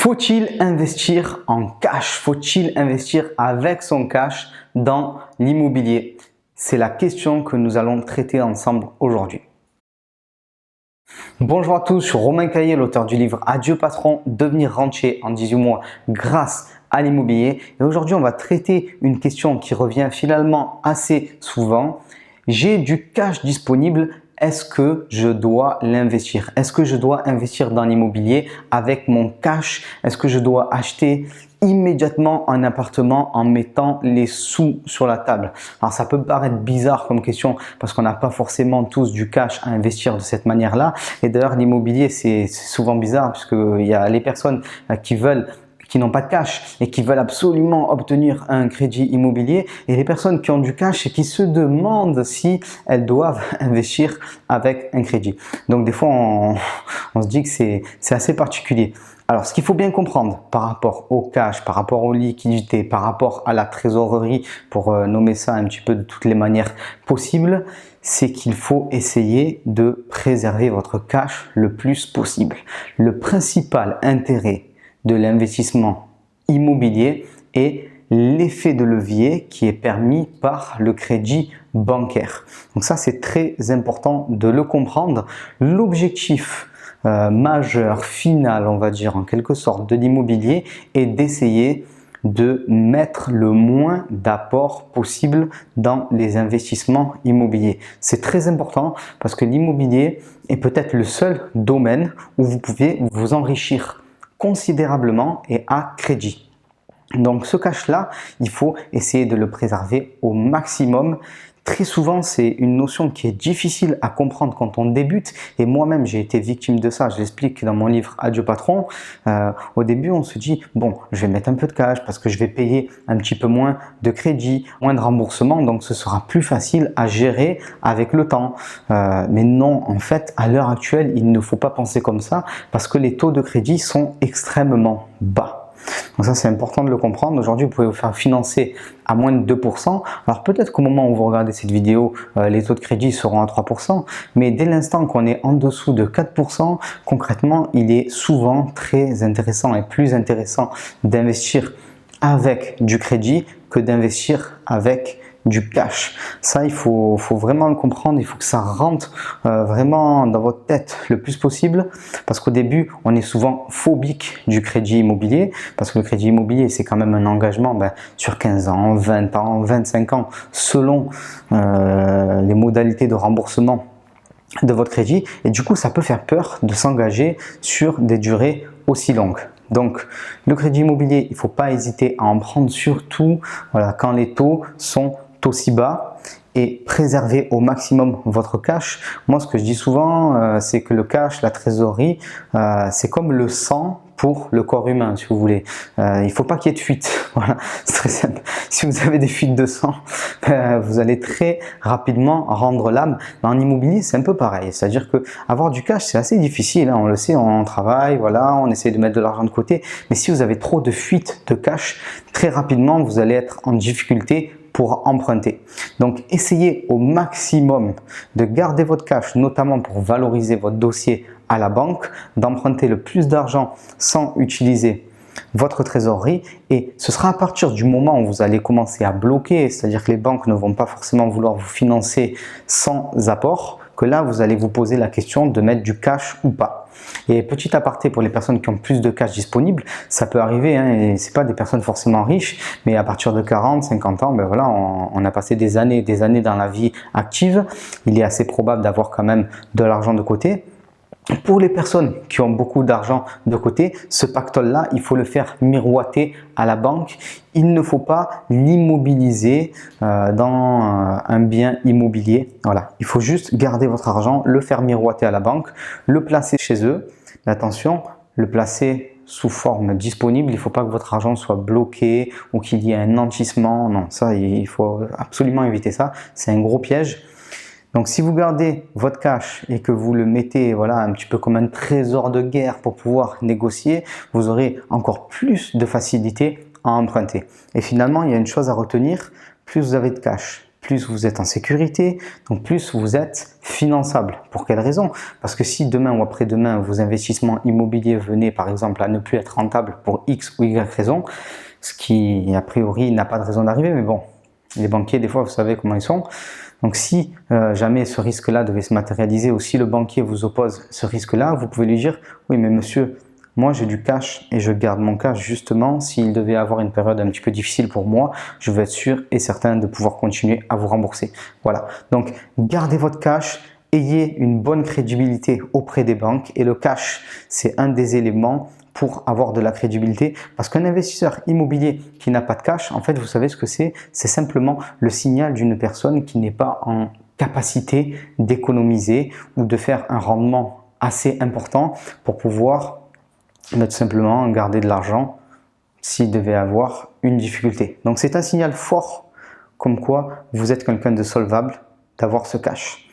Faut-il investir en cash? Faut-il investir avec son cash dans l'immobilier? C'est la question que nous allons traiter ensemble aujourd'hui. Bonjour à tous, je suis Romain Caillé, l'auteur du livre Adieu patron, devenir rentier en 18 mois grâce à l'immobilier. Et aujourd'hui, on va traiter une question qui revient finalement assez souvent. J'ai du cash disponible. Est-ce que je dois l'investir? Est-ce que je dois investir dans l'immobilier avec mon cash? Est-ce que je dois acheter immédiatement un appartement en mettant les sous sur la table? Alors ça peut paraître bizarre comme question parce qu'on n'a pas forcément tous du cash à investir de cette manière-là. Et d'ailleurs l'immobilier c'est souvent bizarre puisqu'il y a les personnes qui n'ont pas de cash et qui veulent absolument obtenir un crédit immobilier, et les personnes qui ont du cash et qui se demandent si elles doivent investir avec un crédit. Donc des fois on se dit que c'est assez particulier. Alors ce qu'il faut bien comprendre par rapport au cash, par rapport aux liquidités, par rapport à la trésorerie, pour nommer ça un petit peu de toutes les manières possibles, c'est qu'il faut essayer de préserver votre cash le plus possible. Le principal intérêt de l'investissement immobilier est l'effet de levier qui est permis par le crédit bancaire. Donc ça, c'est très important de le comprendre. L'objectif majeur, final, on va dire en quelque sorte, de l'immobilier est d'essayer de mettre le moins d'apport possible dans les investissements immobiliers. C'est très important parce que l'immobilier est peut-être le seul domaine où vous pouvez vous enrichir considérablement et à crédit. Donc ce cash-là, il faut essayer de le préserver au maximum. Très souvent, c'est une notion qui est difficile à comprendre quand on débute, et moi-même j'ai été victime de ça. Je l'explique dans mon livre Adieu patron. Au début, on se dit bon, je vais mettre un peu de cash parce que je vais payer un petit peu moins de crédit, moins de remboursement, donc ce sera plus facile à gérer avec le temps. Mais non, en fait, à l'heure actuelle, il ne faut pas penser comme ça parce que les taux de crédit sont extrêmement bas. Donc ça, c'est important de le comprendre. Aujourd'hui, vous pouvez vous faire financer à moins de 2%. Alors peut-être qu'au moment où vous regardez cette vidéo, les taux de crédit seront à 3%. Mais dès l'instant qu'on est en dessous de 4%, concrètement, il est souvent très intéressant et plus intéressant d'investir avec du crédit que d'investir avec du cash. Ça, il faut vraiment le comprendre, il faut que ça rentre vraiment dans votre tête le plus possible, parce qu'au début, on est souvent phobique du crédit immobilier, parce que le crédit immobilier, c'est quand même un engagement sur 15 ans, 20 ans, 25 ans, selon les modalités de remboursement de votre crédit, et du coup, ça peut faire peur de s'engager sur des durées aussi longues. Donc, le crédit immobilier, il ne faut pas hésiter à en prendre, surtout quand les taux sont aussi bas, et préserver au maximum votre cash. Moi, ce que je dis souvent, c'est que le cash, la trésorerie, c'est comme le sang pour le corps humain, si vous voulez. Il ne faut pas qu'il y ait de fuite. Voilà, c'est très simple. Si vous avez des fuites de sang, vous allez très rapidement rendre l'âme. En immobilier, c'est un peu pareil. C'est-à-dire que avoir du cash, c'est assez difficile. Hein. On le sait, on travaille, voilà, on essaie de mettre de l'argent de côté. Mais si vous avez trop de fuites de cash, très rapidement, vous allez être en difficulté pour emprunter. Donc essayez au maximum de garder votre cash, notamment pour valoriser votre dossier à la banque, d'emprunter le plus d'argent sans utiliser votre trésorerie, et ce sera à partir du moment où vous allez commencer à bloquer, c'est-à-dire que les banques ne vont pas forcément vouloir vous financer sans apport, que là vous allez vous poser la question de mettre du cash ou pas. Et petit aparté pour les personnes qui ont plus de cash disponible, ça peut arriver, hein, et c'est pas des personnes forcément riches, mais à partir de 40, 50 ans, voilà, on a passé des années dans la vie active, il est assez probable d'avoir quand même de l'argent de côté. Pour les personnes qui ont beaucoup d'argent de côté, ce pactole-là, il faut le faire miroiter à la banque. Il ne faut pas l'immobiliser dans un bien immobilier. Voilà, il faut juste garder votre argent, le faire miroiter à la banque, le placer chez eux. Mais attention, le placer sous forme disponible. Il ne faut pas que votre argent soit bloqué ou qu'il y ait un nantissement. Non, ça, il faut absolument éviter ça. C'est un gros piège. Donc si vous gardez votre cash et que vous le mettez un petit peu comme un trésor de guerre pour pouvoir négocier, vous aurez encore plus de facilité à emprunter. Et finalement, il y a une chose à retenir, plus vous avez de cash, plus vous êtes en sécurité, donc plus vous êtes finançable. Pour quelle raison? Parce que si demain ou après-demain, vos investissements immobiliers venaient par exemple à ne plus être rentables pour X ou Y raison, ce qui a priori n'a pas de raison d'arriver, mais bon, les banquiers des fois vous savez comment ils sont. Donc si jamais ce risque-là devait se matérialiser ou si le banquier vous oppose ce risque-là, vous pouvez lui dire « Oui mais monsieur, moi j'ai du cash et je garde mon cash justement s'il devait avoir une période un petit peu difficile pour moi, je veux être sûr et certain de pouvoir continuer à vous rembourser. » Voilà, donc gardez votre cash, ayez une bonne crédibilité auprès des banques et le cash c'est un des éléments pour avoir de la crédibilité parce qu'un investisseur immobilier qui n'a pas de cash, en fait vous savez ce que c'est simplement le signal d'une personne qui n'est pas en capacité d'économiser ou de faire un rendement assez important pour pouvoir tout simplement garder de l'argent s'il devait avoir une difficulté. Donc c'est un signal fort comme quoi vous êtes quelqu'un de solvable d'avoir ce cash.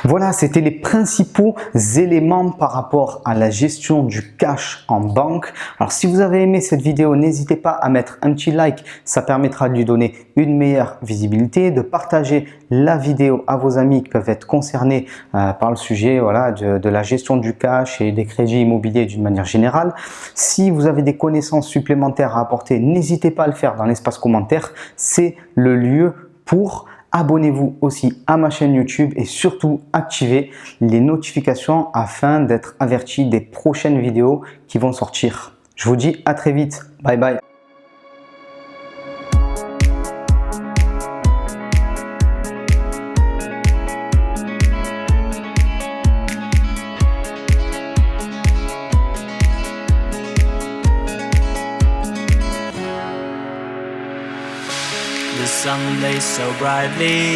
Voilà, c'était les principaux éléments par rapport à la gestion du cash en banque. Alors si vous avez aimé cette vidéo, n'hésitez pas à mettre un petit like, ça permettra de lui donner une meilleure visibilité, de partager la vidéo à vos amis qui peuvent être concernés par le sujet voilà, de la gestion du cash et des crédits immobiliers d'une manière générale. Si vous avez des connaissances supplémentaires à apporter, n'hésitez pas à le faire dans l'espace commentaire, c'est le lieu pour. Abonnez-vous aussi à ma chaîne YouTube et surtout activez les notifications afin d'être averti des prochaines vidéos qui vont sortir. Je vous dis à très vite. Bye bye. The sun lays so brightly